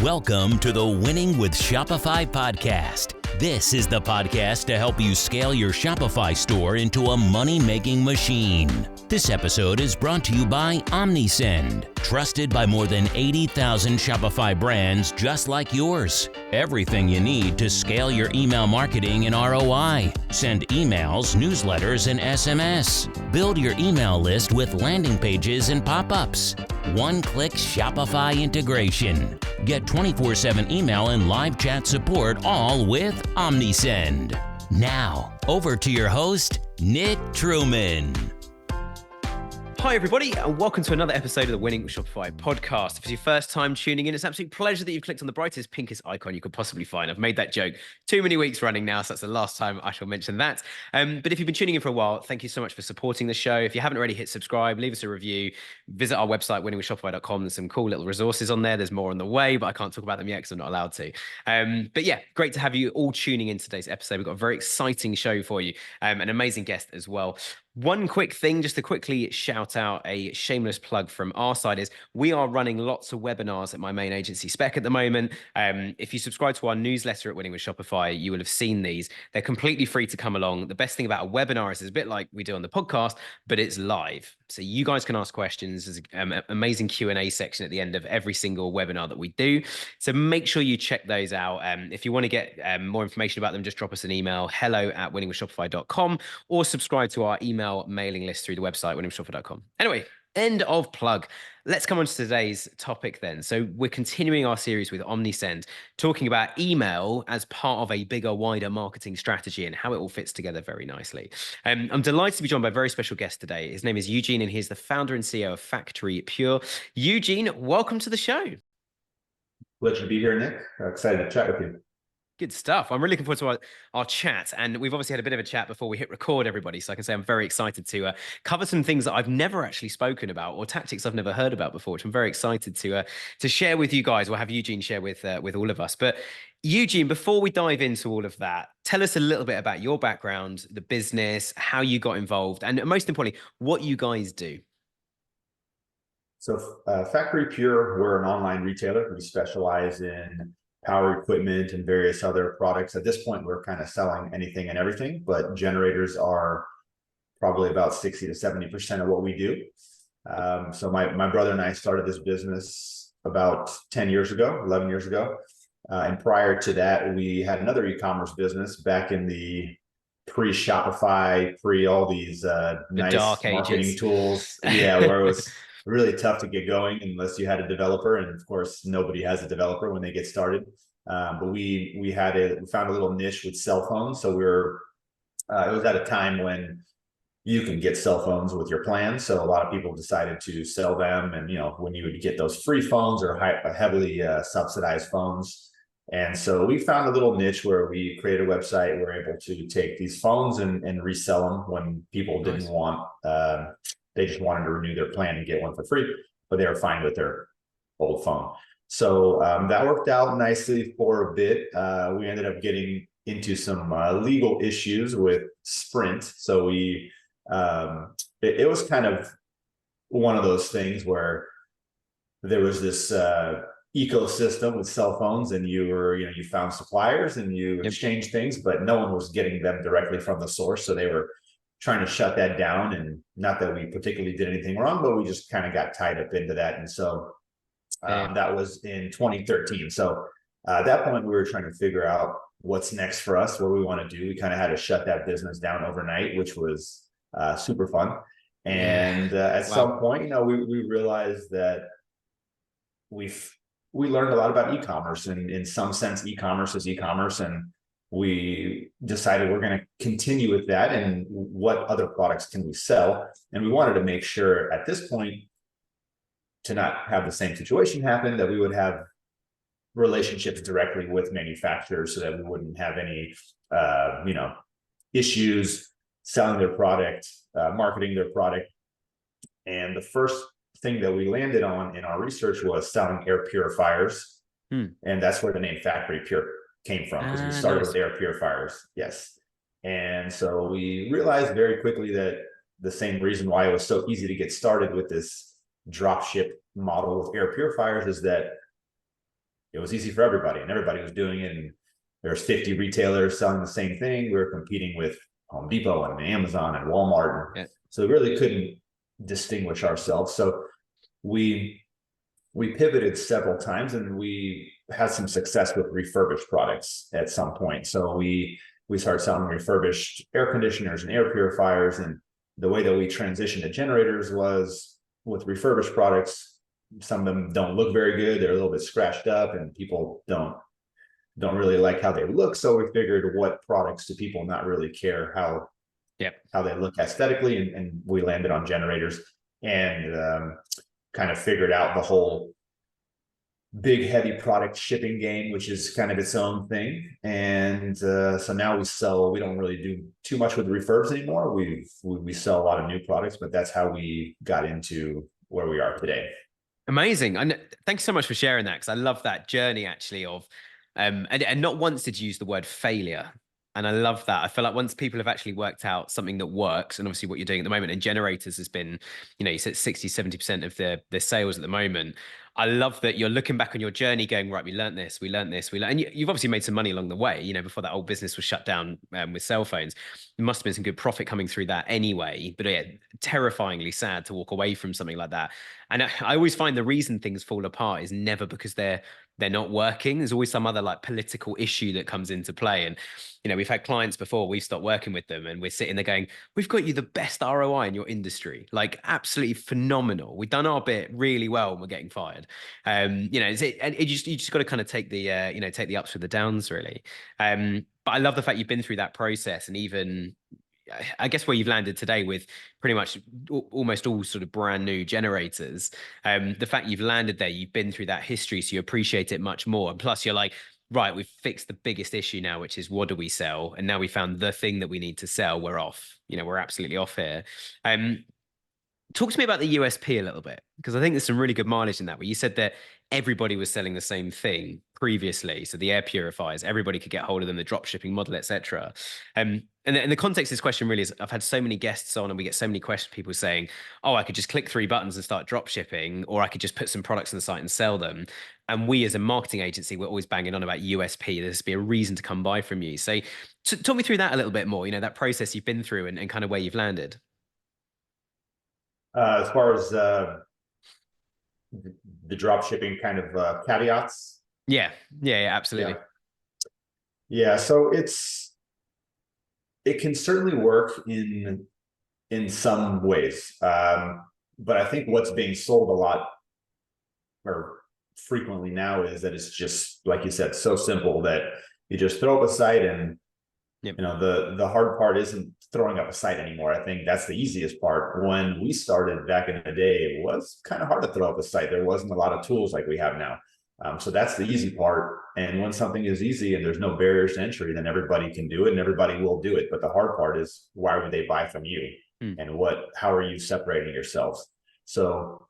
Welcome to the Winning with Shopify podcast. This is the podcast to help you scale your Shopify store into a money-making machine. This episode is brought to you by Omnisend, trusted by more than 80,000 Shopify brands just like yours. Everything you need to scale your email marketing and ROI. Send emails, newsletters, and SMS. Build your email list with landing pages and pop-ups. One-click Shopify integration. Get 24/7 email and live chat support all with Omnisend. Now, over to your host, Nick Truman. Hi everybody, and welcome to another episode of the Winning with Shopify podcast. If it's your first time tuning in, it's an absolute pleasure that you've clicked on the brightest, pinkest icon you could possibly find. I've made that joke too many weeks running now, so that's the last time I shall mention that. But if you've been tuning in for a while, thank you so much for supporting the show. If you haven't already, hit subscribe, leave us a review, visit our website, winningwithshopify.com. There's some cool little resources on there. There's more on the way, but I can't talk about them yet because I'm not allowed to. But yeah, great to have you all tuning in today's episode. We've got a very exciting show for you, an amazing guest as well. One quick thing, just to quickly shout out a shameless plug from our side is we are running lots of webinars at my main agency Spec at the moment. If you subscribe to our newsletter at Winning with Shopify, you will have seen these. They're completely free to come along. The best thing about a webinar is it's a bit like we do on the podcast, but it's live. So you guys can ask questions. There's an amazing Q&A section at the end of every single webinar that we do. So make sure you check those out. If you want to get more information about them, just drop us an email, hello@winningwithshopify.com, or subscribe to our email mailing list through the website, winningwithshopify.com. Anyway, end of plug. Let's come on to today's topic then. So we're continuing our series with Omnisend, talking about email as part of a bigger, wider marketing strategy and how it all fits together very nicely. I'm delighted to be joined by a very special guest today. His name is Eugene, and he's the founder and CEO of Factory Pure. Eugene, welcome to the show. Pleasure to be here, Nick. Excited to chat with you. Good stuff. I'm really looking forward to our chat. And we've obviously had a bit of a chat before we hit record, everybody. So I can say I'm very excited to cover some things that I've never actually spoken about or tactics I've never heard about before, which I'm very excited to share with you guys, or have Eugene share with all of us. But Eugene, before we dive into all of that, tell us a little bit about your background, the business, how you got involved, and most importantly, what you guys do. So Factory Pure, we're an online retailer. We specialize in power equipment and various other products. At this point, we're kind of selling anything and everything, but generators are probably about 60 to 70% of what we do. So my brother and I started this business about 10 years ago, 11 years ago. And prior to that, we had another e-commerce business back in the pre-Shopify, all these nice dark marketing ages. tools. Yeah, where it was really tough to get going unless you had a developer, and of course nobody has a developer when they get started. But we found a little niche with cell phones. So it was at a time when you can get cell phones with your plan. So a lot of people decided to sell them, and when you would get those free phones or heavily subsidized phones. And so we found a little niche where we created a website. We're able to take these phones and resell them when people didn't want. They just wanted to renew their plan and get one for free, but they were fine with their old phone. So that worked out nicely for a bit. We ended up getting into some legal issues with Sprint. So it was kind of one of those things where there was this ecosystem with cell phones, and you found suppliers and you exchanged things, but no one was getting them directly from the source. So they were trying to shut that down, and not that we particularly did anything wrong, but we just kind of got tied up into that. And so that was in 2013. So at that point, we were trying to figure out what's next for us, what we want to do. We kind of had to shut that business down overnight, which was super fun. And at some point, we realized that we learned a lot about e-commerce, and in some sense, e-commerce is e-commerce. And we decided we're going to continue with that, and what other products can we sell? And we wanted to make sure at this point to not have the same situation happen, that we would have relationships directly with manufacturers so that we wouldn't have any, issues selling their product, marketing their product. And the first thing that we landed on in our research was selling air purifiers. And that's where the name Factory Pure came from, because we started with air purifiers. Yes. And so we realized very quickly that the same reason why it was so easy to get started with this drop ship model with air purifiers is that it was easy for everybody, and everybody was doing it. And there's 50 retailers selling the same thing. We were competing with Home Depot and Amazon and Walmart. Yeah. So we really couldn't distinguish ourselves. So we pivoted several times, and we had some success with refurbished products at some point. So we started selling refurbished air conditioners and air purifiers. And the way that we transitioned to generators was with refurbished products. Some of them don't look very good. They're a little bit scratched up, and people don't really like how they look. So we figured, what products do people not really care how they look aesthetically? And we landed on generators, and kind of figured out the whole big heavy product shipping game, which is kind of its own thing. And so now we don't really do too much with refurbs anymore. We sell a lot of new products, but that's how we got into where we are today. Amazing. And thanks so much for sharing that, because I love that journey actually of and not once did you use the word failure. And I love that. I feel like once people have actually worked out something that works, and obviously what you're doing at the moment, and generators has been, you said 60-70% of their sales at the moment. I love that you're looking back on your journey going, right, we learned this, and you've obviously made some money along the way, before that old business was shut down with cell phones. There must have been some good profit coming through that anyway, but yeah, terrifyingly sad to walk away from something like that. And I always find the reason things fall apart is never because they're not working. There's always some other like political issue that comes into play. And, we've had clients before, we've stopped working with them, and we're sitting there going, we've got you the best ROI in your industry, like absolutely phenomenal. We've done our bit really well and we're getting fired. You just got to kind of take the, take the ups with the downs really. But I love the fact you've been through that process, and even, I guess where you've landed today with pretty much almost all sort of brand new generators. The fact you've landed there, you've been through that history, so you appreciate it much more. And plus you're like, right, we've fixed the biggest issue now, which is what do we sell? And now we found the thing that we need to sell. We're off, we're absolutely off here. Talk to me about the USP a little bit, because I think there's some really good mileage in that, where you said that everybody was selling the same thing previously. So the air purifiers, everybody could get hold of them, the drop shipping model, etc. And the context of this question really is, I've had so many guests on, and we get so many questions, people saying, oh, I could just click 3 buttons and start drop shipping, or I could just put some products on the site and sell them. And we as a marketing agency, we're always banging on about USP. There's be a reason to come buy from you. So talk me through that a little bit more, that process you've been through and kind of where you've landed. As far as the drop shipping kind of caveats. Yeah, absolutely. Yeah. So it can certainly work in some ways. But I think what's being sold a lot or frequently now is that it's just, like you said, so simple that you just throw up a site, and the hard part isn't throwing up a site anymore. I think that's the easiest part. When we started back in the day, it was kind of hard to throw up a site. There wasn't a lot of tools like we have now. So that's the easy part. And when something is easy and there's no barriers to entry, then everybody can do it and everybody will do it. But the hard part is, why would they buy from you? And how are you separating yourselves? So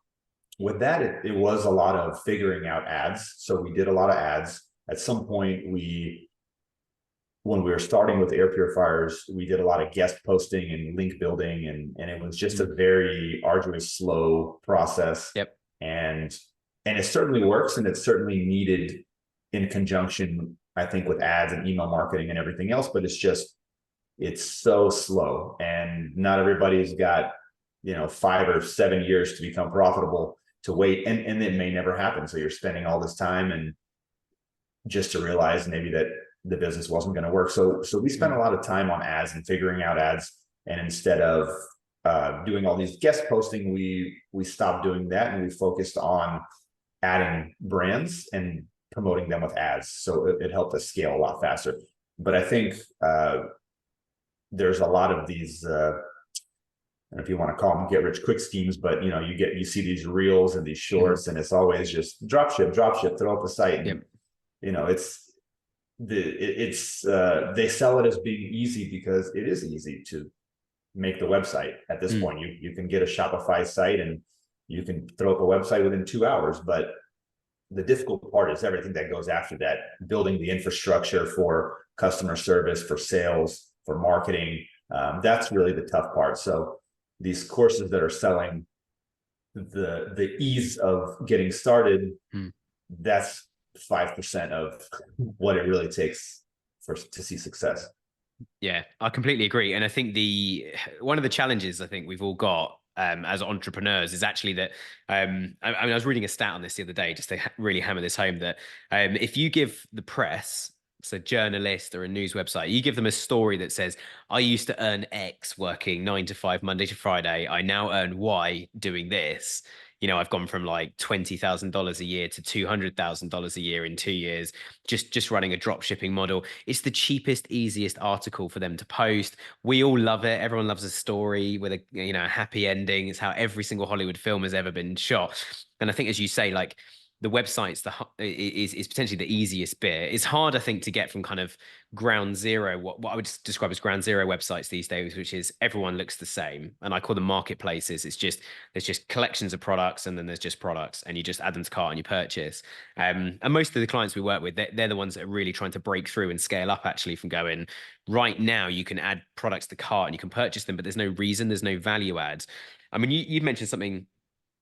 with that, it was a lot of figuring out ads. So we did a lot of ads. At some point, when we were starting with air purifiers, we did a lot of guest posting and link building, and it was just a very arduous, slow process. And it certainly works, and it's certainly needed in conjunction, I think, with ads and email marketing and everything else. But it's so slow, and not everybody's got 5 or 7 years to become profitable to wait, and it may never happen. So you're spending all this time and just to realize maybe that the business wasn't going to work. So we spent a lot of time on ads and figuring out ads. And instead of doing all these guest posting, we stopped doing that, and we focused on adding brands and promoting them with ads. So it helped us scale a lot faster. But I think there's a lot of these, I don't know if you want to call them get rich quick schemes, but you see these reels and these shorts, and it's always just drop ship, throw up a site. And, they sell it as being easy because it is easy to make the website at this point. You can get a Shopify site and you can throw up a website within 2 hours, but the difficult part is everything that goes after that, building the infrastructure for customer service, for sales, for marketing. That's really the tough part. So these courses that are selling the ease of getting started, that's 5% of what it really takes to see success. Yeah, I completely agree. And I think one of the challenges I think we've all got as entrepreneurs is actually that I mean, I was reading a stat on this the other day just to really hammer this home, that if you give the press, so a journalist or a news website, you give them a story that says, I used to earn X working 9 to 5, Monday to Friday. I now earn Y doing this. I've gone from like $20,000 a year to $200,000 a year in 2 years, just running a drop shipping model. It's the cheapest, easiest article for them to post. We all love it. Everyone loves a story with a happy ending. It's how every single Hollywood film has ever been shot. And I think, as you say, like, the website's is potentially the easiest bit. It's hard, I think, to get from kind of ground zero, what I would describe as ground zero websites these days, which is everyone looks the same. And I call them marketplaces. There's just collections of products, and then there's just products, and you just add them to cart and you purchase. And most of the clients we work with, they're the ones that are really trying to break through and scale up, actually, from going, right now you can add products to cart and you can purchase them, but there's no reason, there's no value adds. I mean, you mentioned something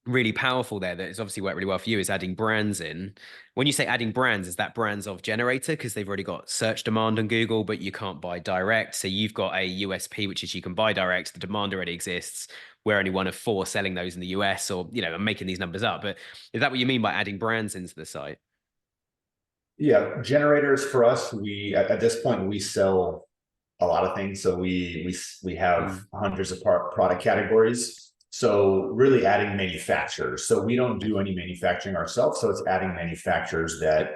really powerful there that has obviously worked really well for you, is adding brands in. When you say adding brands, is that brands of generator because they've already got search demand on Google, but you can't buy direct? So you've got a USP, which is you can buy direct, the demand already exists. We're only one of 4 selling those in the US, or I'm making these numbers up, but is that what you mean by adding brands into the site? Yeah, generators for us, we at this point we sell a lot of things. So we have hundreds of product categories. So really adding manufacturers. So we don't do any manufacturing ourselves. So it's adding manufacturers that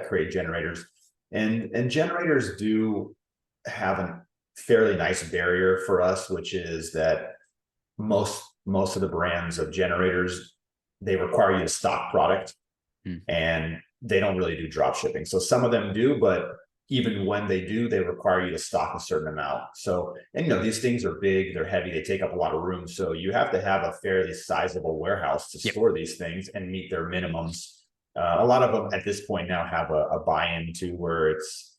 create generators. And generators do have a fairly nice barrier for us, which is that most of the brands of generators, they require you to stock product, and they don't really do drop shipping. So some of them do, but even when they do, they require you to stock a certain amount. So, and these things are big, they're heavy, they take up a lot of room. So you have to have a fairly sizable warehouse to store these things and meet their minimums. A lot of them at this point now have a buy-in to where it's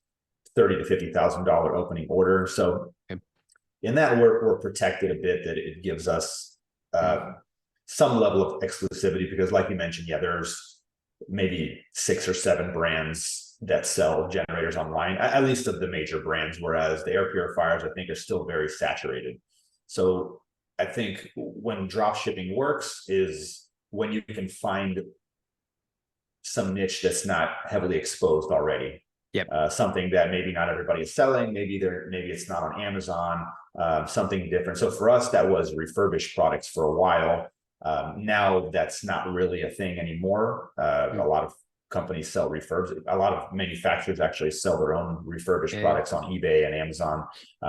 $30,000 to $50,000 opening order. So in that, we're protected a bit, that it gives us some level of exclusivity, because like you mentioned, there's maybe 6 or 7 brands that sell generators online, at least of the major brands, whereas the air purifiers, I think, are still very saturated. So I think when drop shipping works is when you can find some niche that's not heavily exposed already. Something that maybe not everybody is selling, maybe it's not on Amazon, something different. So for us, that was refurbished products for a while. Now that's not really a thing anymore. A lot of companies sell refurbs. A lot of manufacturers actually sell their own refurbished products on eBay and Amazon.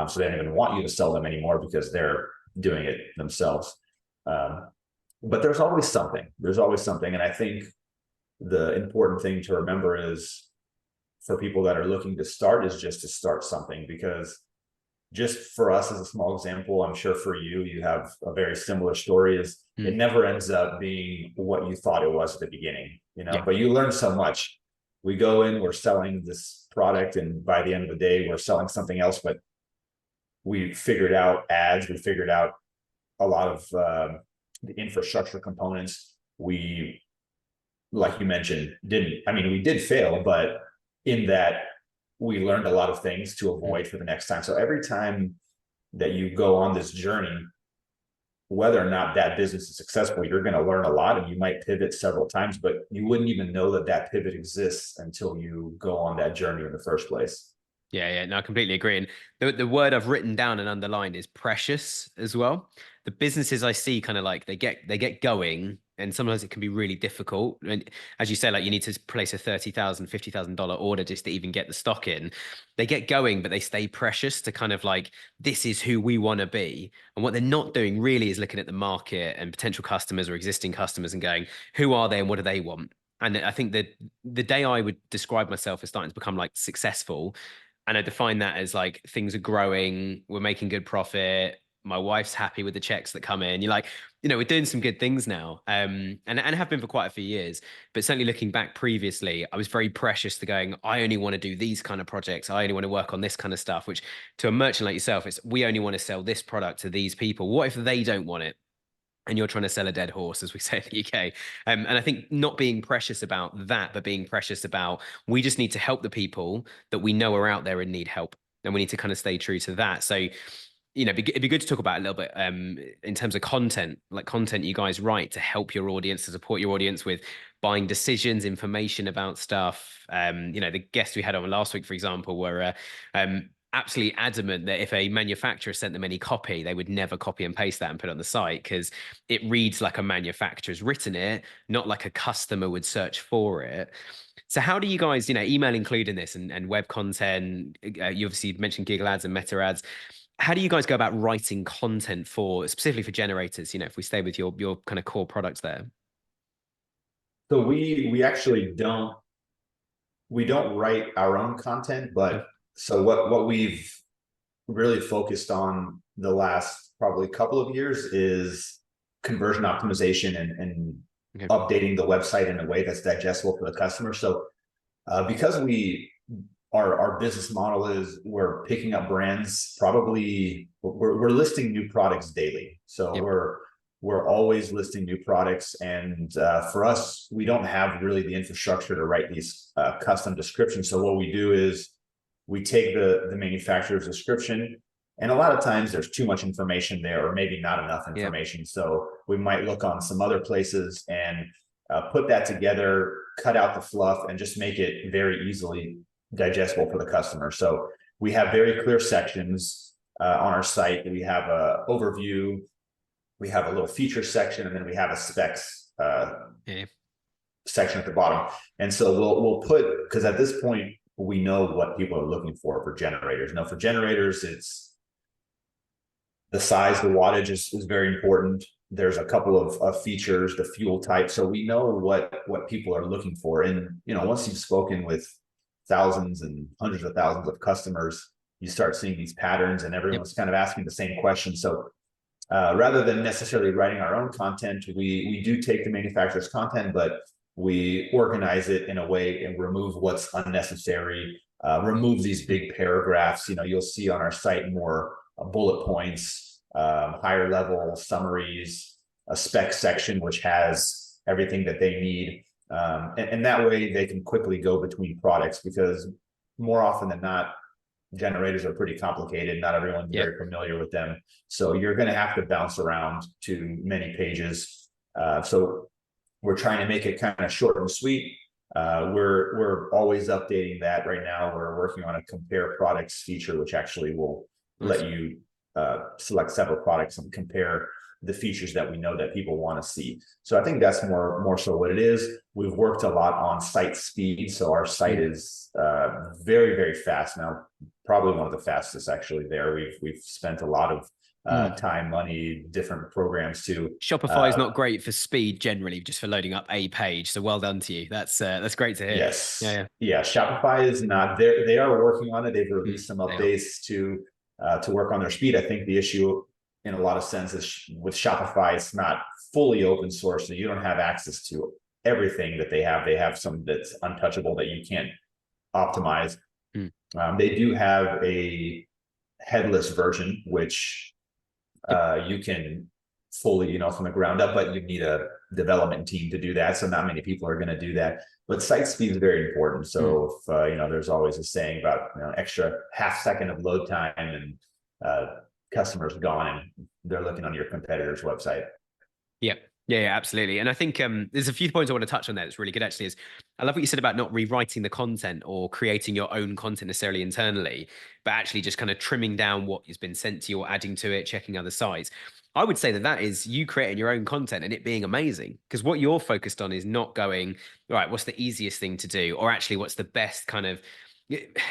So they don't even want you to sell them anymore because they're doing it themselves. But there's always something. And I think the important thing to remember is, for people that are looking to start, is just to start something. Because just for us, as a small example, I'm sure for you have a very similar story, is it never ends up being what you thought it was at the beginning, but you learn so much. We go in, we're selling this product, and by the end of the day, we're selling something else, but we figured out ads, we figured out a lot of the infrastructure components. We, like you mentioned, we did fail, but in that, we learned a lot of things to avoid for the next time. So every time that you go on this journey, whether or not that business is successful, you're going to learn a lot, and you might pivot several times, but you wouldn't even know that pivot exists until you go on that journey in the first place. Yeah, no, I completely agree. And the word I've written down and underlined is precious as well. The businesses I see, kind of like they get going, and sometimes it can be really difficult. And as you say, like, you need to place a $30,000, $50,000 order just to even get the stock in. They get going, but they stay precious to kind of like, this is who we want to be. And what they're not doing really is looking at the market and potential customers or existing customers and going, who are they and what do they want? And I think that the day I would describe myself as starting to become like successful, and I define that as like, things are growing, we're making good profit, my wife's happy with the checks that come in. You're like, we're doing some good things now, and have been for quite a few years. But certainly looking back previously, I was very precious to going, I only want to do these kind of projects. I only want to work on this kind of stuff, which to a merchant like yourself, it's, we only want to sell this product to these people. What if they don't want it? and you're trying to sell a dead horse, as we say in the UK. And I think not being precious about that, but being precious about, we just need to help the people that we know are out there and need help. And we need to kind of stay true to that. So, it'd be good to talk about a little bit in terms of content, like content you guys write to help your audience, to support your audience with buying decisions, information about stuff. The guests we had on last week, for example, were absolutely adamant that if a manufacturer sent them any copy, they would never copy and paste that and put it on the site because it reads like a manufacturer's written it, not like a customer would search for it. So how do you guys, email include in this and web content? You obviously mentioned Google ads and meta ads. How do you guys go about writing content for specifically for generators? If we stay with your kind of core products there. So we actually don't write our own content, but so what we've really focused on the last probably couple of years is conversion optimization and Okay. updating the website in a way that's digestible for the customer. So because our business model is we're picking up brands, probably we're listing new products daily. So Yep. we're always listing new products, and for us, we don't have really the infrastructure to write these custom descriptions. So what we do is we take the manufacturer's description, and a lot of times there's too much information there, or maybe not enough information. Yep. So we might look on some other places and put that together, cut out the fluff, and just make it very easily digestible for the customer. So we have very clear sections on our site. We have a overview, we have a little feature section, and then we have a specs section at the bottom. And so we'll put, because at this point we know what people are looking for generators. Now for generators, it's the size, the wattage is very important. There's a couple of features, the fuel type. So we know what people are looking for. And once you've spoken with thousands and hundreds of thousands of customers, you start seeing these patterns, and everyone's kind of asking the same question. So rather than necessarily writing our own content, we do take the manufacturer's content, but we organize it in a way and remove what's unnecessary, remove these big paragraphs. You'll see on our site more bullet points, higher level summaries, a spec section which has everything that they need. And that way they can quickly go between products, because more often than not, generators are pretty complicated. Not everyone's very familiar with them. So you're going to have to bounce around to many pages. So we're trying to make it kind of short and sweet. We're always updating that. Right now, we're working on a compare products feature, which actually will let you select several products and compare the features that we know that people want to see. So I think that's more so what it is. We've worked a lot on site speed. So our site is very, very fast now, probably one of the fastest actually there. We've spent a lot of time, money, different programs too. Shopify is not great for speed generally, just for loading up a page. So well done to you. That's great to hear. Yes. Yeah. Shopify is not there. They are working on it. They've released some updates to work on their speed. I think the issue in a lot of senses with Shopify, it's not fully open source, so you don't have access to everything that they have. They have some that's untouchable that you can't optimize. They do have a headless version, which you can fully, from the ground up, but you need a development team to do that. So not many people are going to do that. But site speed is very important. So if there's always a saying about extra half second of load time, and customers gone and they're looking on your competitor's website. Yeah, absolutely. And I think there's a few points I want to touch on there that's really good actually. Is I love what you said about not rewriting the content or creating your own content necessarily internally, but actually just kind of trimming down what has been sent to you or adding to it, checking other sites. I would say that is you creating your own content and it being amazing, because what you're focused on is not going, all right, what's the easiest thing to do, or actually what's the best kind of,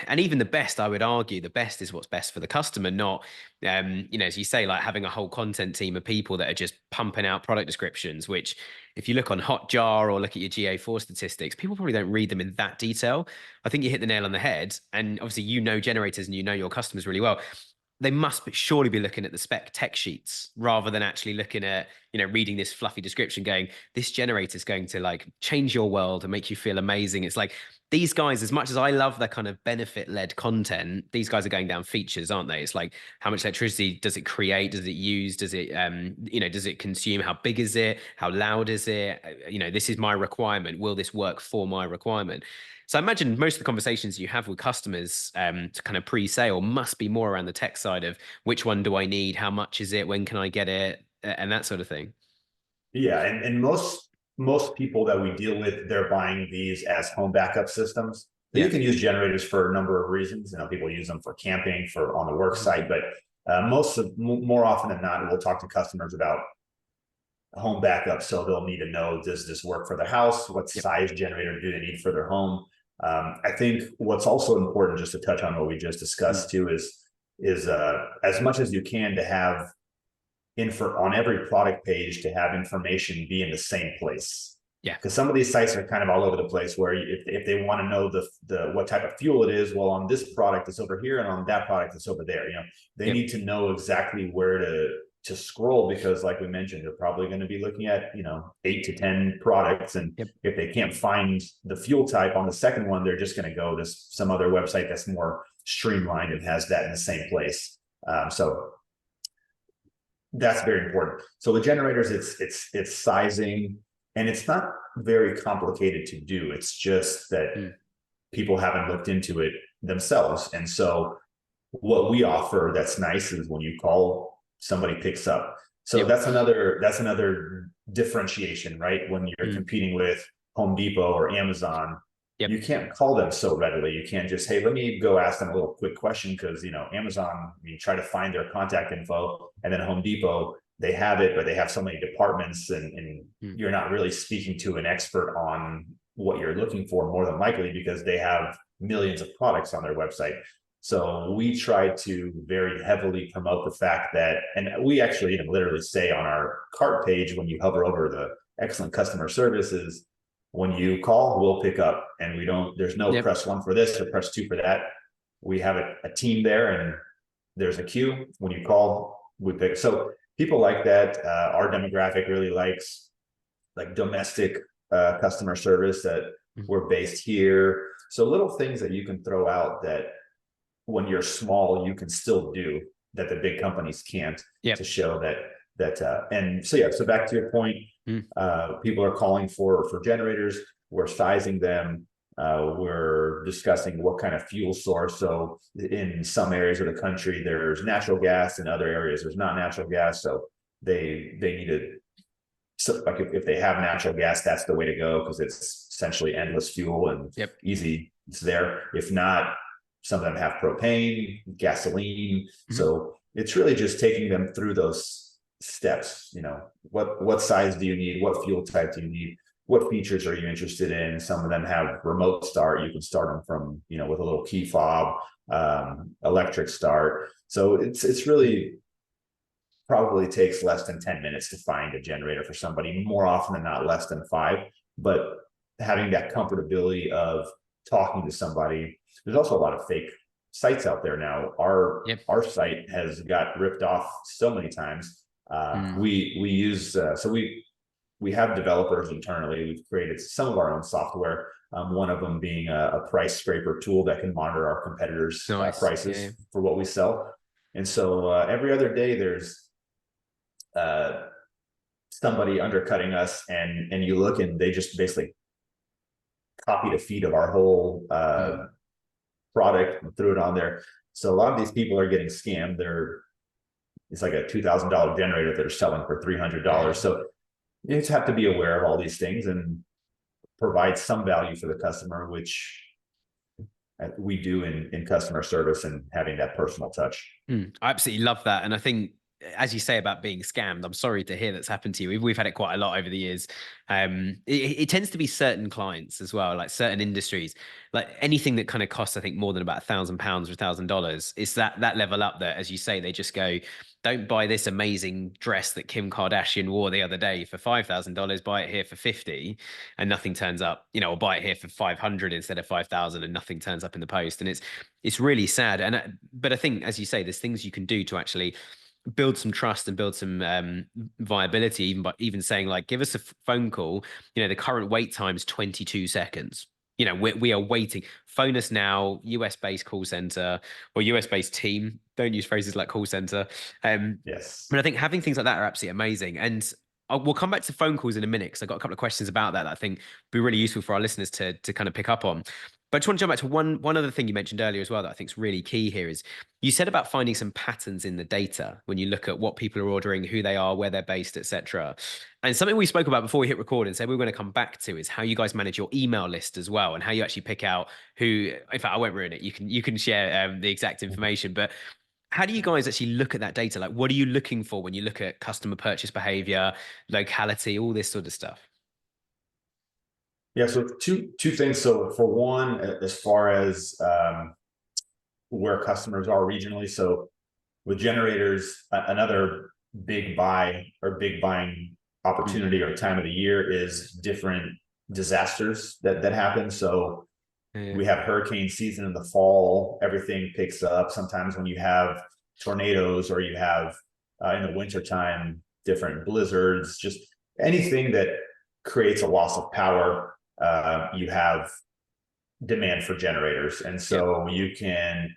and even the best, I would argue the best is what's best for the customer, not, as you say, like having a whole content team of people that are just pumping out product descriptions, which if you look on Hotjar or look at your GA4 statistics, people probably don't read them in that detail. I think you hit the nail on the head. And obviously, generators and your customers really well. they must surely be looking at the spec tech sheets rather than actually looking at, reading this fluffy description going, this generator is going to like change your world and make you feel amazing. It's like these guys, as much as I love their kind of benefit-led content, these guys are going down features, aren't they? It's like, how much electricity does it create? Does it use? Does it, does it consume? How big is it? How loud is it? This is my requirement. Will this work for my requirement? So I imagine most of the conversations you have with customers to kind of pre-sale must be more around the tech side of which one do I need? How much is it? When can I get it? And that sort of thing. Yeah, and most people that we deal with, they're buying these as home backup systems. You can use generators for a number of reasons. People use them for camping, for on the work site, but more often than not, we'll talk to customers about home backup. So they'll need to know, does this work for their house? What size generator do they need for their home? I think what's also important, just to touch on what we just discussed too, is as much as you can to have on every product page to have information be in the same place. Yeah. Because some of these sites are kind of all over the place where if they want to know the what type of fuel it is, well, on this product it's over here and on that product it's over there. They need to know exactly where to scroll, because like we mentioned, they're probably going to be looking at 8 to 10 products, and if they can't find the fuel type on the second one, they're just going to go to some other website that's more streamlined and has that in the same place. So that's very important. So with generators, it's sizing, and it's not very complicated to do. It's just that people haven't looked into it themselves. And so what we offer that's nice is when you call, somebody picks up. So that's another differentiation, right? When you're competing with Home Depot or Amazon, you can't call them so readily. You can't just, hey, let me go ask them a little quick question, because Amazon, you try to find their contact info, and then Home Depot, they have it, but they have so many departments, and you're not really speaking to an expert on what you're looking for, more than likely, because they have millions of products on their website. So we try to very heavily promote the fact that, and we actually even literally say on our cart page, when you hover over the excellent customer services, when you call, we'll pick up, and there's no press 1 for this or press 2 for that. We have a team there, and there's a queue. When you call, we pick. So people like that. Our demographic really likes like domestic customer service, that we're based here. So little things that you can throw out that when you're small, you can still do that the big companies can't, to show that and so back to your point, people are calling for generators. We're sizing them. We're discussing what kind of fuel source. So in some areas of the country, there's natural gas. In other areas, there's not natural gas. So they need to, so like if they have natural gas, that's the way to go, because it's essentially endless fuel and easy. It's there. If not, some of them have propane, gasoline. So it's really just taking them through those steps. What size do you need? What fuel type do you need? What features are you interested in? Some of them have remote start. You can start them from, with a little key fob, electric start. So it's really probably takes less than 10 minutes to find a generator for somebody, more often than not, less than 5. But having that comfortability of talking to somebody. There's also a lot of fake sites out there now. Our site has got ripped off so many times. We use we have developers internally. We've created some of our own software. One of them being a price scraper tool that can monitor our competitors' prices for what we sell. And so every other day there's somebody undercutting us, and you look and they just basically copied a feed of our whole product and threw it on there. So a lot of these people are getting scammed. It's like a $2,000 generator that they're selling for $300. So you just have to be aware of all these things and provide some value for the customer, which we do in customer service and having that personal touch. I absolutely love that. And I think, as you say about being scammed, I'm sorry to hear that's happened to you. We've had it quite a lot over the years. It tends to be certain clients as well, like certain industries, like anything that kind of costs, I think, more than about £1,000 or $1,000. It's that level up that, as you say, they just go, don't buy this amazing dress that Kim Kardashian wore the other day for $5,000, buy it here for 50 and nothing turns up, or buy it here for 500 instead of 5,000 and nothing turns up in the post. And it's really sad. But I think, as you say, there's things you can do to actually build some trust and build some viability, even saying like, give us a phone call. The current wait time is 22 seconds. We are waiting. Phone us now, US based call center or US based team. Don't use phrases like call center. Yes. But I think having things like that are absolutely amazing. And we'll come back to phone calls in a minute because I've got a couple of questions about that I think would be really useful for our listeners to kind of pick up on. But I just want to jump back to one other thing you mentioned earlier as well that I think is really key here is you said about finding some patterns in the data when you look at what people are ordering, who they are, where they're based, etc. And something we spoke about before we hit record and said we were going to come back to is how you guys manage your email list as well and how you actually pick out who. In fact, I won't ruin it. You can share the exact information, but how do you guys actually look at that data? Like, what are you looking for when you look at customer purchase behavior, locality, all this sort of stuff? Yeah, so two things. So for one, as far as where customers are regionally, so with generators, another big buying opportunity or time of the year is different disasters that happen. So we have hurricane season in the fall, everything picks up. Sometimes when you have tornadoes or you have in the wintertime, different blizzards, just anything that creates a loss of power, you have demand for generators. And so you can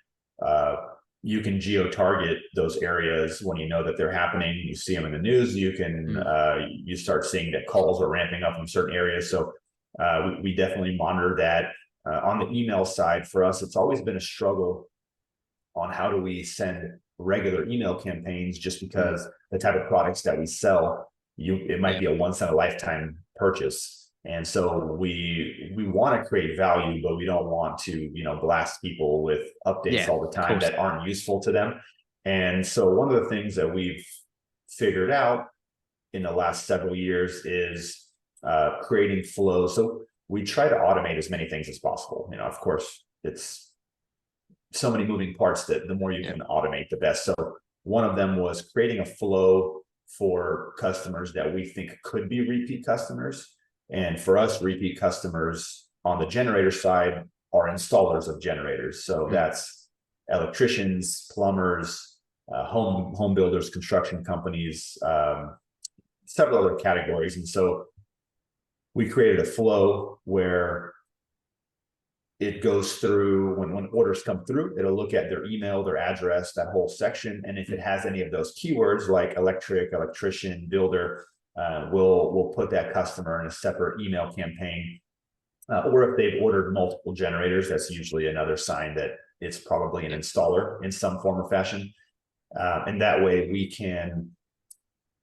geo-target those areas when you know that they're happening. You see them in the news. You can you start seeing that calls are ramping up in certain areas. So we definitely monitor that. On the email side, for us, it's always been a struggle on how do we send regular email campaigns, just because the type of products that we sell, it might be a once in a lifetime purchase. And so we want to create value, but we don't want to, blast people with updates all the time that aren't useful to them. And so one of the things that we've figured out in the last several years is creating flow. So we try to automate as many things as possible. Of course, it's so many moving parts that the more you can automate, the best. So one of them was creating a flow for customers that we think could be repeat customers. And for us, repeat customers on the generator side are installers of generators. So that's electricians, plumbers, home builders, construction companies, several other categories. And so we created a flow where it goes through when orders come through, it'll look at their email, their address, that whole section. And if it has any of those keywords like electric, electrician, builder, we'll put that customer in a separate email campaign. Or if they've ordered multiple generators, that's usually another sign that it's probably an installer in some form or fashion. And that way we can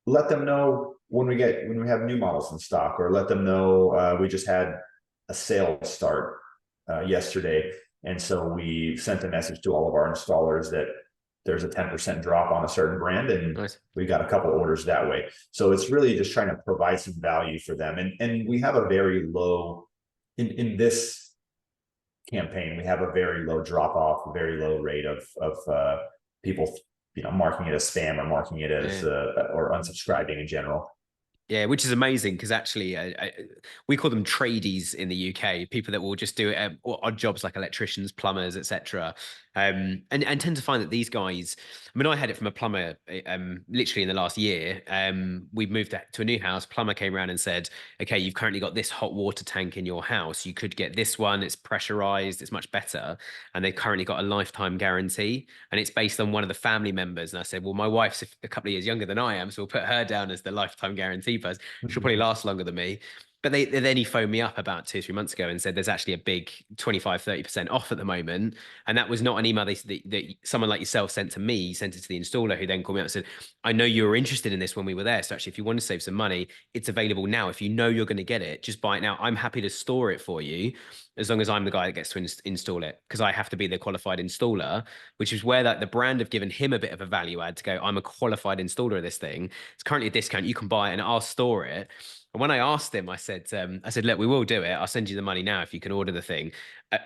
let them know when we have new models in stock, or let them know we just had a sale start yesterday. And so we sent a message to all of our installers that there's a 10% drop on a certain brand, and we got a couple orders that way. So it's really just trying to provide some value for them. And we have a very low, in this campaign, we have a very low drop off, a very low rate of people, marking it as spam or marking it as or unsubscribing in general. Yeah, which is amazing because actually we call them tradies in the UK, people that will just do odd jobs like electricians, plumbers, etc. And tend to find that these guys, I mean, I had it from a plumber literally in the last year. We moved to a new house. Plumber came around and said, okay, you've currently got this hot water tank in your house. You could get this one. It's pressurized. It's much better. And they've currently got a lifetime guarantee. And it's based on one of the family members. And I said, well, my wife's a couple of years younger than I am, so we'll put her down as the lifetime guarantee person. She'll probably last longer than me. But then he phoned me up about 2 or 3 months ago and said there's actually a big 25-30% off at the moment. And that was not an email that someone like yourself sent to me. He sent it to the installer, who then called me up and said, I know you were interested in this when we were there. So actually, if you want to save some money, it's available now. If you know you're going to get it, just buy it now. I'm happy to store it for you as long as I'm the guy that gets to install it, because I have to be the qualified installer, which is where the brand have given him a bit of a value add to go, I'm a qualified installer of this thing. It's currently a discount. You can buy it and I'll store it. And when I asked him, I said, look, we will do it. I'll send you the money now if you can order the thing.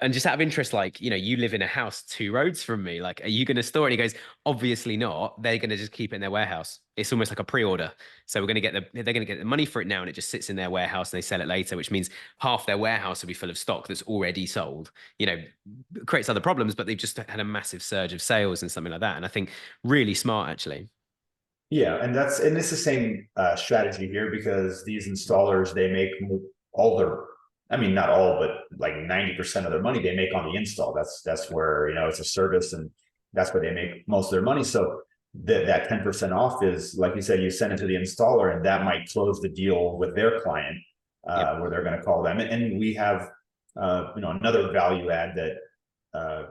And just out of interest, like, you live in a house 2 roads from me. Like, are you going to store it? And he goes, obviously not. They're going to just keep it in their warehouse. It's almost like a pre-order. So they're going to get the money for it now, and it just sits in their warehouse and they sell it later, which means half their warehouse will be full of stock that's already sold. Creates other problems, but they've just had a massive surge of sales and something like that. And I think really smart, actually. Yeah, and it's the same strategy here, because these installers, they make all their, I mean, not all, but like 90% of their money they make on the install. That's where, it's a service, and that's where they make most of their money. So that 10% off is, like you said, you send it to the installer, and that might close the deal with their client, where they're going to call them. And we have, another value add that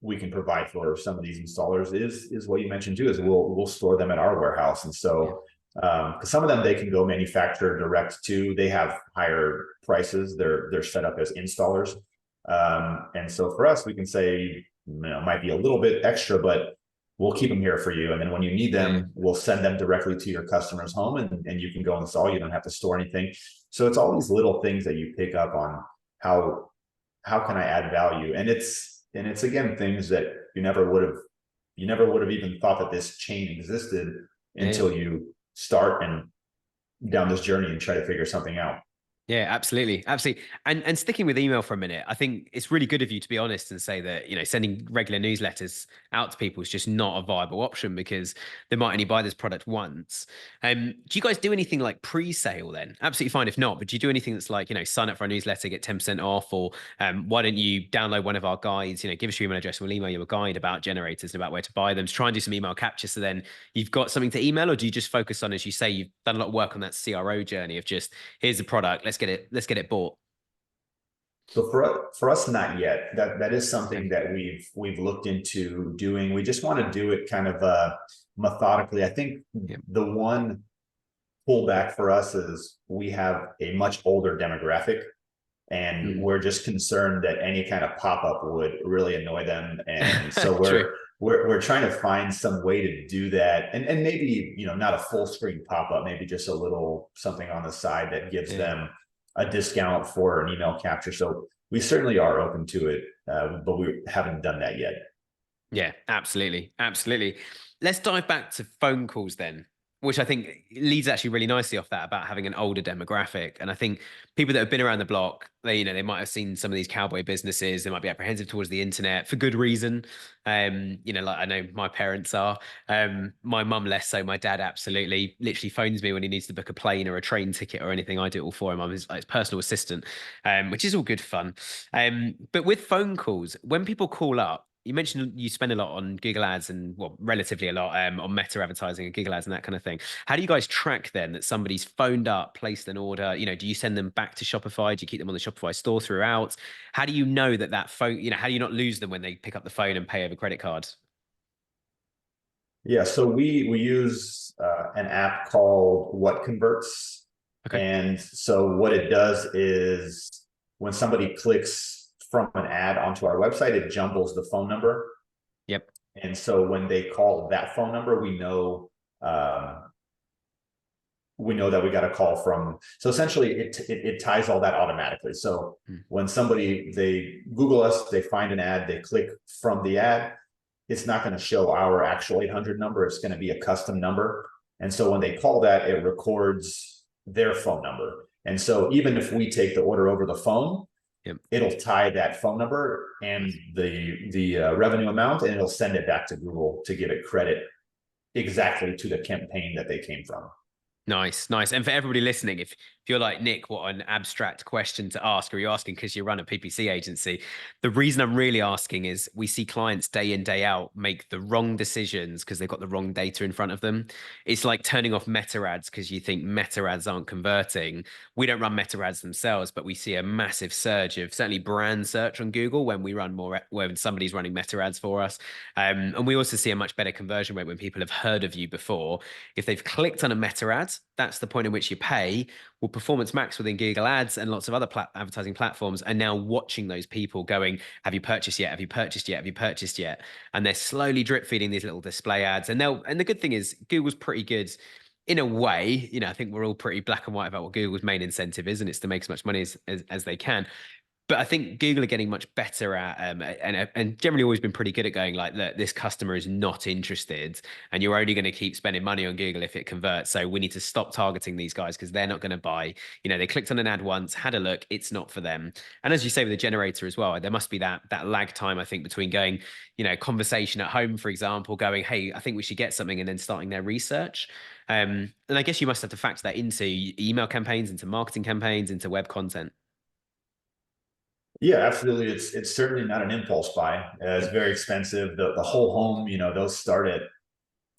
we can provide for some of these installers is what you mentioned too, is we'll store them at our warehouse. And so because some of them, they can go manufacturer direct to, they have higher prices, they're set up as installers, and so for us, we can say, it might be a little bit extra, but we'll keep them here for you, and then when you need them, we'll send them directly to your customer's home, and you can go install. You don't have to store anything. So it's all these little things that you pick up on, how can I add value. And it's again, things that you never would have even thought that this chain existed until you start and down this journey and try to figure something out. Yeah, absolutely. Absolutely. And sticking with email for a minute, I think it's really good of you to be honest and say that, sending regular newsletters out to people is just not a viable option, because they might only buy this product once. Do you guys do anything like pre-sale then? Absolutely fine if not, but do you do anything that's like, sign up for a newsletter, get 10% off, or why don't you download one of our guides, give us your email address, we'll email you a guide about generators and about where to buy them, to try and do some email capture, so then you've got something to email? Or do you just focus on, as you say, you've done a lot of work on that CRO journey of just, here's the product, let's get it bought? So for us, not yet. That is something that we've looked into doing. We just want to do it kind of methodically. I think the one pullback for us is we have a much older demographic, and we're just concerned that any kind of pop-up would really annoy them. And so we're trying to find some way to do that, and maybe not a full screen pop-up, maybe just a little something on the side that gives them a discount for an email capture. So we certainly are open to it, but we haven't done that yet. Yeah, absolutely. Absolutely. Let's dive back to phone calls then, which I think leads actually really nicely off that, about having an older demographic. And I think people that have been around the block, they might have seen some of these cowboy businesses. They might be apprehensive towards the internet for good reason. Like I know my parents are. My mum less so. My dad absolutely literally phones me when he needs to book a plane or a train ticket or anything. I do it all for him. I'm his personal assistant, which is all good fun. But with phone calls, when people call up, you mentioned you spend a lot on Google Ads, and relatively a lot on Meta advertising and Google Ads and that kind of thing. How do you guys track then that somebody's phoned up, placed an order? Do you send them back to Shopify? Do you keep them on the Shopify store throughout? How do you know that phone, how do you not lose them when they pick up the phone and pay over credit cards? Yeah, so we use an app called What Converts. Okay. And so what it does is, when somebody clicks from an ad onto our website, it jumbles the phone number. Yep. And so when they call that phone number, we know that we got a call from. So essentially, it ties all that automatically. So when they Google us, they find an ad, they click from the ad, it's not going to show our actual 800 number. It's going to be a custom number. And so when they call that, it records their phone number. And so even if we take the order over the phone, it'll tie that phone number and the revenue amount, and it'll send it back to Google to give it credit exactly to the campaign that they came from. Nice. And for everybody listening, if you're like, Nick, what an abstract question to ask, or you're asking because you run a PPC agency, the reason I'm really asking is we see clients day in, day out make the wrong decisions because they've got the wrong data in front of them. It's like turning off Meta ads because you think Meta ads aren't converting. We don't run Meta ads themselves, but we see a massive surge of certainly brand search on Google when somebody's running Meta ads for us. And we also see a much better conversion rate when people have heard of you before. If they've clicked on a Meta ad, that's the point in which you pay. Well, Performance Max within Google Ads and lots of other advertising platforms are now watching those people going, have you purchased yet? Have you purchased yet? Have you purchased yet? And they're slowly drip feeding these little display ads. And the good thing is Google's pretty good in a way, I think we're all pretty black and white about what Google's main incentive is, and it's to make as much money as they can. But I think Google are getting much better at, and generally always been pretty good at going like, look, this customer is not interested, and you're only going to keep spending money on Google if it converts. So we need to stop targeting these guys because they're not going to buy. They clicked on an ad once, had a look, it's not for them. And as you say with the generator as well, there must be that lag time, I think, between going, conversation at home, for example, going, hey, I think we should get something, and then starting their research. And I guess you must have to factor that into email campaigns, into marketing campaigns, into web content. Yeah, absolutely. It's certainly not an impulse buy. It's very expensive. The whole home, those start at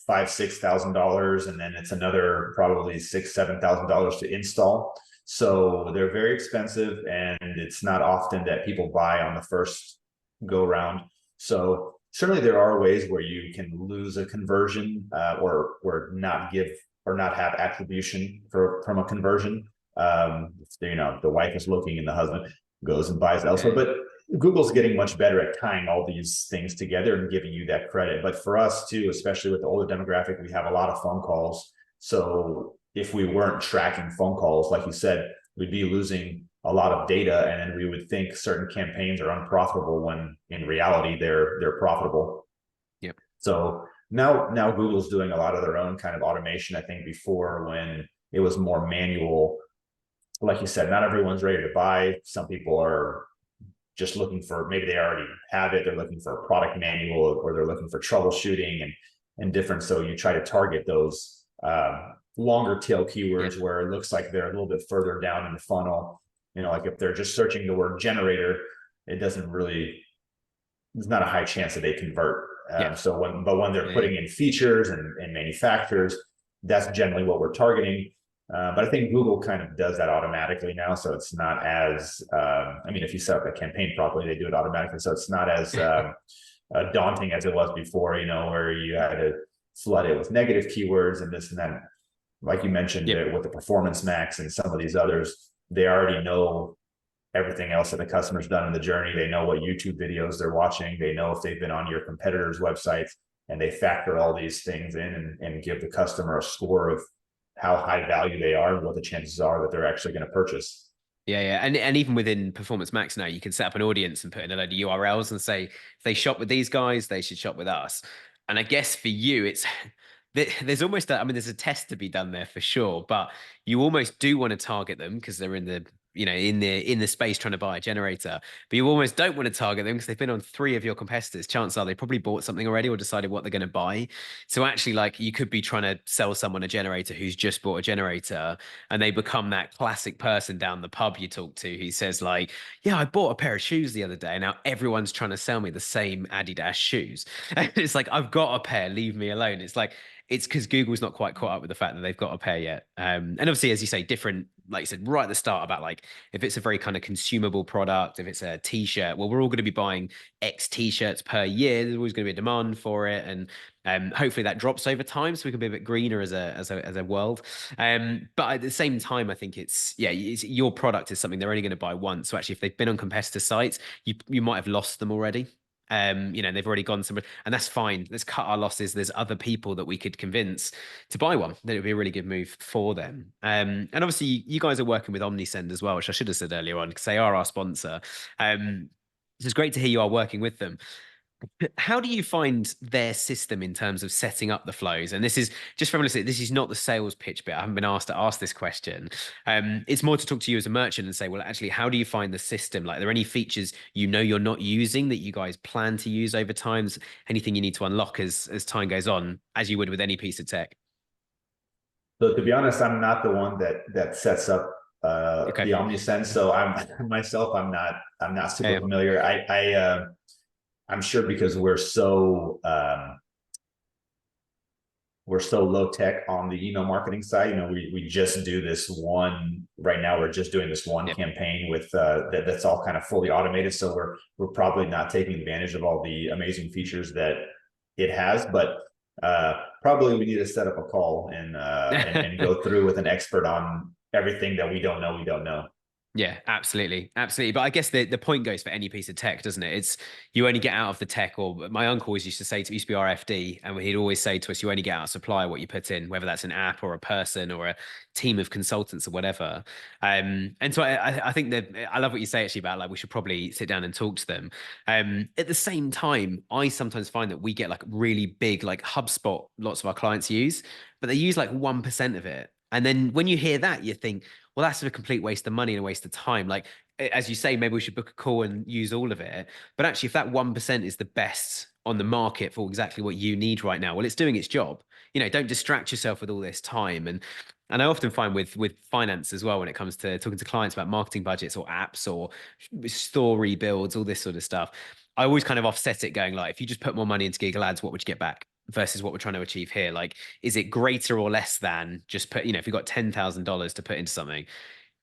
$5,000-6,000, and then it's another probably $6,000-7,000 to install. So they're very expensive, and it's not often that people buy on the first go round. So certainly there are ways where you can lose a conversion, or not have attribution from a conversion. The wife is looking and the husband goes and buys elsewhere. But Google's getting much better at tying all these things together and giving you that credit. But for us too, especially with the older demographic, we have a lot of phone calls. So if we weren't tracking phone calls, like you said, we'd be losing a lot of data, and then we would think certain campaigns are unprofitable when in reality they're profitable. Yep. So now Google's doing a lot of their own kind of automation. I think before, when it was more manual, like you said, not everyone's ready to buy. Some people are just looking for, maybe they already have it, they're looking for a product manual, or they're looking for troubleshooting and different. So you try to target those longer tail keywords where it looks like they're a little bit further down in the funnel. Like if they're just searching the word generator, there's not a high chance that they convert. So when they're putting in features and manufacturers, that's generally what we're targeting. But I think Google kind of does that automatically now. So it's not as, if you set up a campaign properly, they do it automatically. So it's not as daunting as it was before, where you had to flood it with negative keywords and this and that. Like you mentioned, with the Performance Max and some of these others, they already know everything else that the customer's done in the journey. They know what YouTube videos they're watching. They know if they've been on your competitors' websites, and they factor all these things in and give the customer a score of how high value they are and what the chances are that they're actually going to purchase. Yeah. And even within Performance Max now, you can set up an audience and put in a load of URLs and say, if they shop with these guys, they should shop with us. And I guess for you, there's almost there's a test to be done there for sure, but you almost do want to target them because they're in the space trying to buy a generator, but you almost don't want to target them because they've been on 3 of your competitors. Chances are they probably bought something already or decided what they're going to buy. So actually, like, you could be trying to sell someone a generator who's just bought a generator, and they become that classic person down the pub you talk to who says like, yeah, I bought a pair of shoes the other day, and now everyone's trying to sell me the same Adidas shoes. And it's like, I've got a pair, leave me alone. It's like, it's because Google's not quite caught up with the fact that they've got a pair yet. And obviously, as you say, different, like you said right at the start, about like, if it's a very kind of consumable product, if it's a t-shirt, well, we're all going to be buying X t-shirts per year. There's always going to be a demand for it. And hopefully that drops over time so we can be a bit greener as a world. But at the same time, I think it's your product is something they're only going to buy once. So actually, if they've been on competitor sites, you might have lost them already. They've already gone somewhere, and that's fine. Let's cut our losses. There's other people that we could convince to buy one. That would be a really good move for them. And obviously, you guys are working with Omnisend as well, which I should have said earlier on because they are our sponsor. So it's great to hear you are working with them. How do you find their system in terms of setting up the flows? And this is just from listening, this is not the sales pitch bit. I haven't been asked to ask this question. It's more to talk to you as a merchant and say, well, actually, how do you find the system? Like, are there any features you're not using that you guys plan to use over time? Anything you need to unlock as time goes on, as you would with any piece of tech? So to be honest, I'm not the one that sets up the Omnisend. So I'm not super familiar. I'm sure because we're so low tech on the email marketing side. We just do this one right now. We're just doing this one campaign with that's all kind of fully automated. So we're probably not taking advantage of all the amazing features that it has. But probably we need to set up a call and go through with an expert on everything that we don't know. Yeah, absolutely. Absolutely. But I guess the point goes for any piece of tech, doesn't it? It's you only get out of the tech, or my uncle always used to say to, used to be RFD, and he'd always say to us, you only get out of supply what you put in, whether that's an app or a person or a team of consultants or whatever. And so I think that I love what you say actually about like we should probably sit down and talk to them. At the same time, I sometimes find that we get like really big, like HubSpot, lots of our clients use, but they use like 1% of it. And then when you hear that, you think, well, that's a complete waste of money and a waste of time. Like, as you say, maybe we should book a call and use all of it. But actually, if that 1% is the best on the market for exactly what you need right now, well, it's doing its job. Don't distract yourself with all this time. And I often find with finance as well, when it comes to talking to clients about marketing budgets or apps or store rebuilds, all this sort of stuff, I always kind of offset it going like, if you just put more money into Google Ads, what would you get back? Versus what we're trying to achieve here. Like, is it greater or less than just put, if you've got $10,000 to put into something,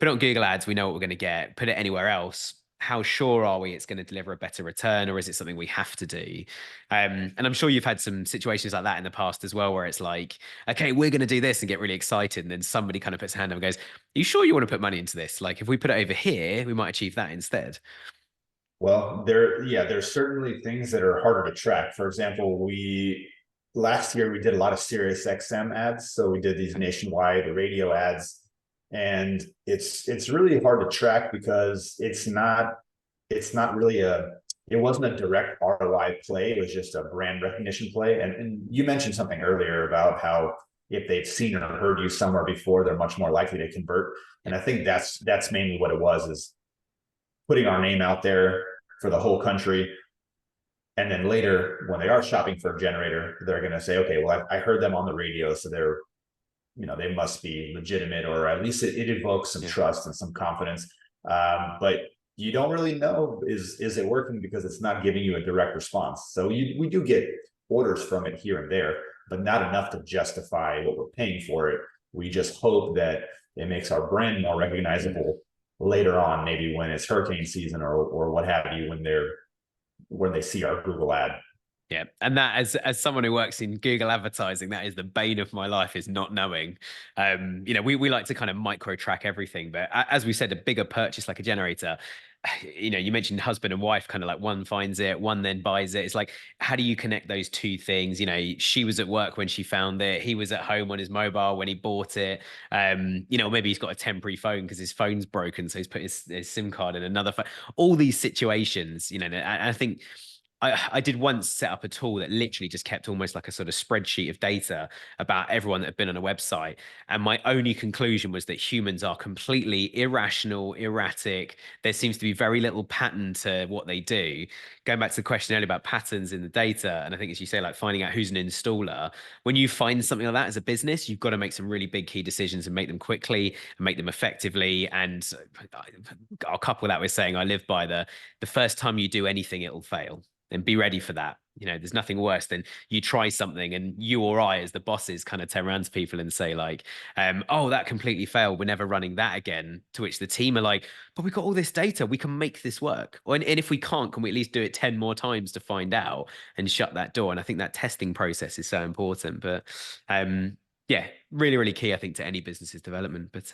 put it on Google Ads, we know what we're going to get, put it anywhere else. How sure are we it's going to deliver a better return, or is it something we have to do? And I'm sure you've had some situations like that in the past as well, where it's like, okay, we're going to do this and get really excited. And then somebody kind of puts a hand up and goes, are you sure you want to put money into this? Like, if we put it over here, we might achieve that instead. Well, there's certainly things that are harder to track. For example, last year we did a lot of Sirius XM ads. So we did these nationwide radio ads, and it's really hard to track because it wasn't a direct ROI play. It was just a brand recognition play. And you mentioned something earlier about how if they've seen or heard you somewhere before, they're much more likely to convert. And I think that's mainly what it was, is putting our name out there for the whole country. And then later, when they are shopping for a generator, they're going to say, okay, well, I heard them on the radio, so they must be legitimate, or at least it evokes some trust and some confidence. But you don't really know, is it working, because it's not giving you a direct response. So we do get orders from it here and there, but not enough to justify what we're paying for it. We just hope that it makes our brand more recognizable later on, maybe when it's hurricane season or what have you, when they see our Google ad. Yeah. And that, as someone who works in Google advertising, that is the bane of my life, is not knowing. We like to kind of micro track everything, but as we said, a bigger purchase like a generator, you mentioned husband and wife, kind of like one finds it, one then buys it. It's like, how do you connect those two things? She was at work when she found it. He was at home on his mobile when he bought it. Maybe he's got a temporary phone because his phone's broken, so he's put his SIM card in another phone. All these situations, and I think I did once set up a tool that literally just kept almost like a sort of spreadsheet of data about everyone that had been on a website. And my only conclusion was that humans are completely irrational, erratic. There seems to be very little pattern to what they do. Going back to the question earlier about patterns in the data, and I think, as you say, like finding out who's an installer, when you find something like that as a business, you've got to make some really big key decisions and make them quickly and make them effectively. And I'll couple that with saying I live by the first time you do anything, it'll fail. And be ready for that. There's nothing worse than you try something and you or I, as the bosses, kind of turn around to people and say like, oh, that completely failed, we're never running that again. To which the team are like, but we've got all this data, we can make this work. And if we can't, can we at least do it 10 more times to find out and shut that door? And I think that testing process is so important. But yeah, really, really key, I think, to any business's development. But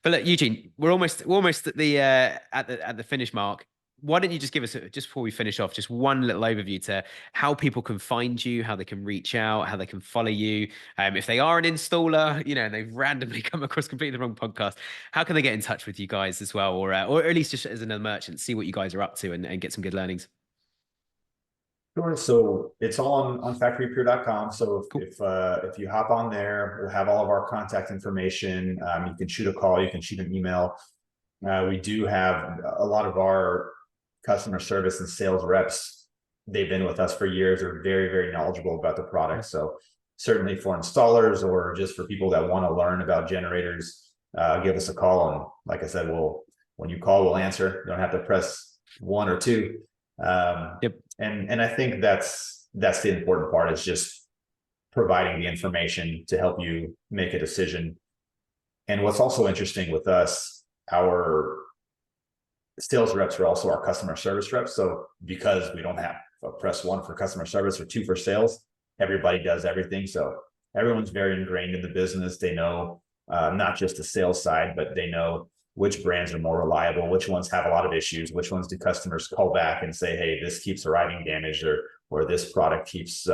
look, Eugene, we're almost at the finish mark. Why don't you just give us, just before we finish off, just one little overview to how people can find you, how they can reach out, how they can follow you. If they are an installer, and they've randomly come across completely the wrong podcast, how can they get in touch with you guys as well? Or at least just as another merchant, see what you guys are up to and get some good learnings. Sure. So it's all on factorypure.com. So if you hop on there, we'll have all of our contact information. You can shoot a call, you can shoot an email. We do have a lot of our customer service and sales reps. They've been with us for years. They're very, very knowledgeable about the product. So certainly for installers or just for people that want to learn about generators, give us a call. And like I said, when you call, we'll answer. You don't have to press 1 or 2. Yep. And I think that's the important part, is just providing the information to help you make a decision. And what's also interesting with us, our sales reps are also our customer service reps. So because we don't have a press 1 for customer service or 2 for sales, everybody does everything. So everyone's very ingrained in the business. They know not just the sales side, but they know which brands are more reliable, which ones have a lot of issues, which ones do customers call back and say, hey, this keeps arriving damaged, or this product keeps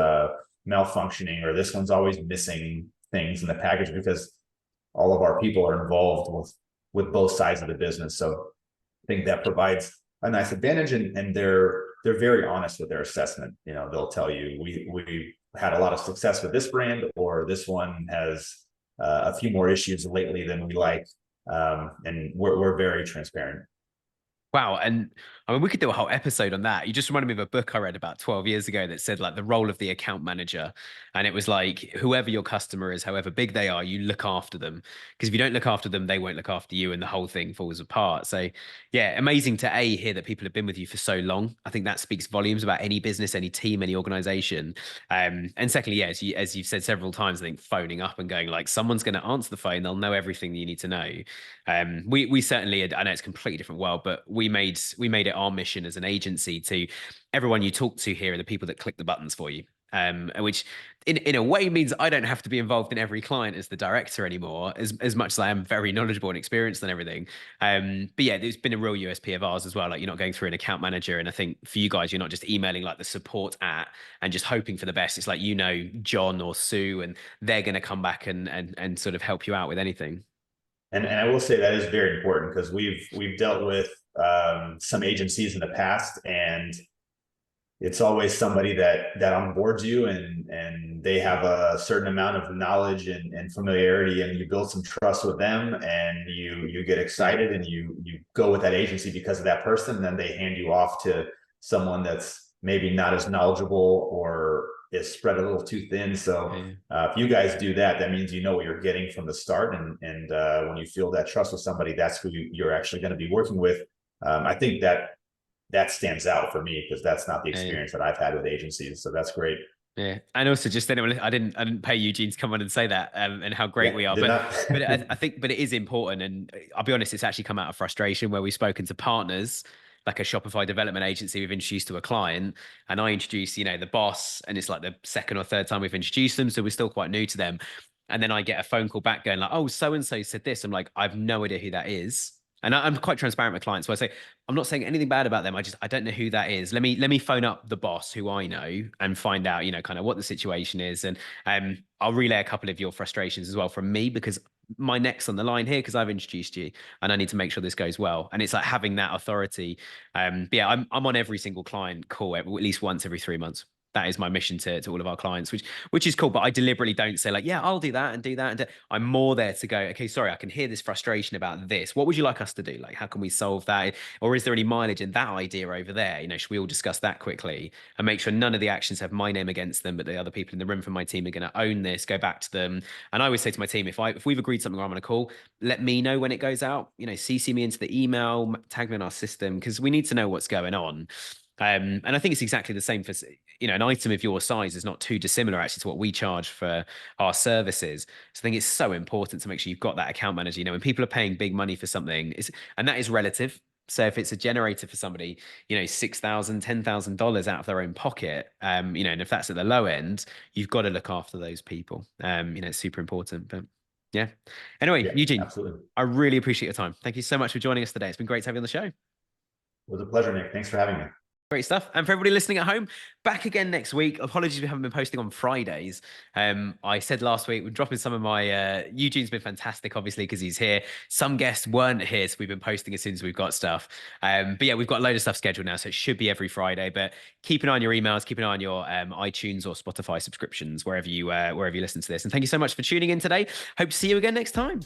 malfunctioning, or this one's always missing things in the package, because all of our people are involved with both sides of the business. So I think that provides a nice advantage, and they're very honest with their assessment. They'll tell you, we had a lot of success with this brand, or this one has a few more issues lately than we like. And we're very transparent. Wow. And I mean, we could do a whole episode on that. You just reminded me of a book I read about 12 years ago that said like the role of the account manager. And it was like, whoever your customer is, however big they are, you look after them. Because if you don't look after them, they won't look after you, and the whole thing falls apart. So yeah, amazing to hear that people have been with you for so long. I think that speaks volumes about any business, any team, any organization. And secondly, yeah, as you've said several times, I think phoning up and going like, someone's going to answer the phone, they'll know everything that you need to know. We certainly, I know it's a completely different world, but we made it our mission as an agency to everyone you talk to here are the people that click the buttons for you. Which in a way means I don't have to be involved in every client as the director anymore, as much as I am very knowledgeable and experienced and everything. But yeah, there's been a real USP of ours as well. Like, you're not going through an account manager. And I think for you guys, you're not just emailing like the support and just hoping for the best. It's like, John or Sue, and they're going to come back and sort of help you out with anything. And I will say that is very important, because we've dealt with some agencies in the past, and it's always somebody that onboards you, and they have a certain amount of knowledge and familiarity, and you build some trust with them, and you get excited, and you go with that agency because of that person. And then they hand you off to someone that's maybe not as knowledgeable, or is spread a little too thin. So if you guys do that, that means you know what you're getting from the start. And when you feel that trust with somebody, that's who you're actually going to be working with. I think that stands out for me, because that's not the experience that I've had with agencies. So that's great. Yeah, and also just anyone, I didn't pay Eugene to come on and say that, and how great we are, but I think it is important, and I'll be honest, it's actually come out of frustration where we've spoken to partners, like a Shopify development agency we've introduced to a client, and I introduce the boss, and it's like the second or third time we've introduced them, so we're still quite new to them, and then I get a phone call back going like, oh, so and so said this. I'm like, I've no idea who that is. And I'm quite transparent with clients. So I say, I'm not saying anything bad about them. I don't know who that is. Let me phone up the boss who I know and find out, kind of what the situation is. And I'll relay a couple of your frustrations as well from me, because my neck's on the line here, because I've introduced you and I need to make sure this goes well. And it's like having that authority. But yeah, I'm on every single client call at least once every 3 months. That is my mission to all of our clients, which is cool. But I deliberately don't say like, yeah, I'll do that and do that. I'm more there to go, okay, sorry, I can hear this frustration about this. What would you like us to do? Like, how can we solve that? Or is there any mileage in that idea over there? Should we all discuss that quickly and make sure none of the actions have my name against them, but the other people in the room from my team are going to own this, go back to them. And I always say to my team, if we've agreed something or I'm on a call, let me know when it goes out, CC me into the email, tag me in our system, because we need to know what's going on. And I think it's exactly the same for, an item of your size is not too dissimilar actually to what we charge for our services. So I think it's so important to make sure you've got that account manager. When people are paying big money for something, and that is relative. So if it's a generator for somebody, $6,000, $10,000 out of their own pocket, and if that's at the low end, you've got to look after those people. It's super important. But yeah. Anyway, Yeah, Eugene, absolutely. I really appreciate your time. Thank you so much for joining us today. It's been great to have you on the show. It was a pleasure, Nick. Thanks for having me. Great stuff. And for everybody listening at home, back again next week. Apologies we haven't been posting on Fridays. I said last week, we're dropping some of my, Eugene's been fantastic, obviously, because he's here. Some guests weren't here, so we've been posting as soon as we've got stuff. But yeah, we've got a load of stuff scheduled now, so it should be every Friday. But keep an eye on your emails, keep an eye on your iTunes or Spotify subscriptions, wherever you listen to this. And thank you so much for tuning in today. Hope to see you again next time.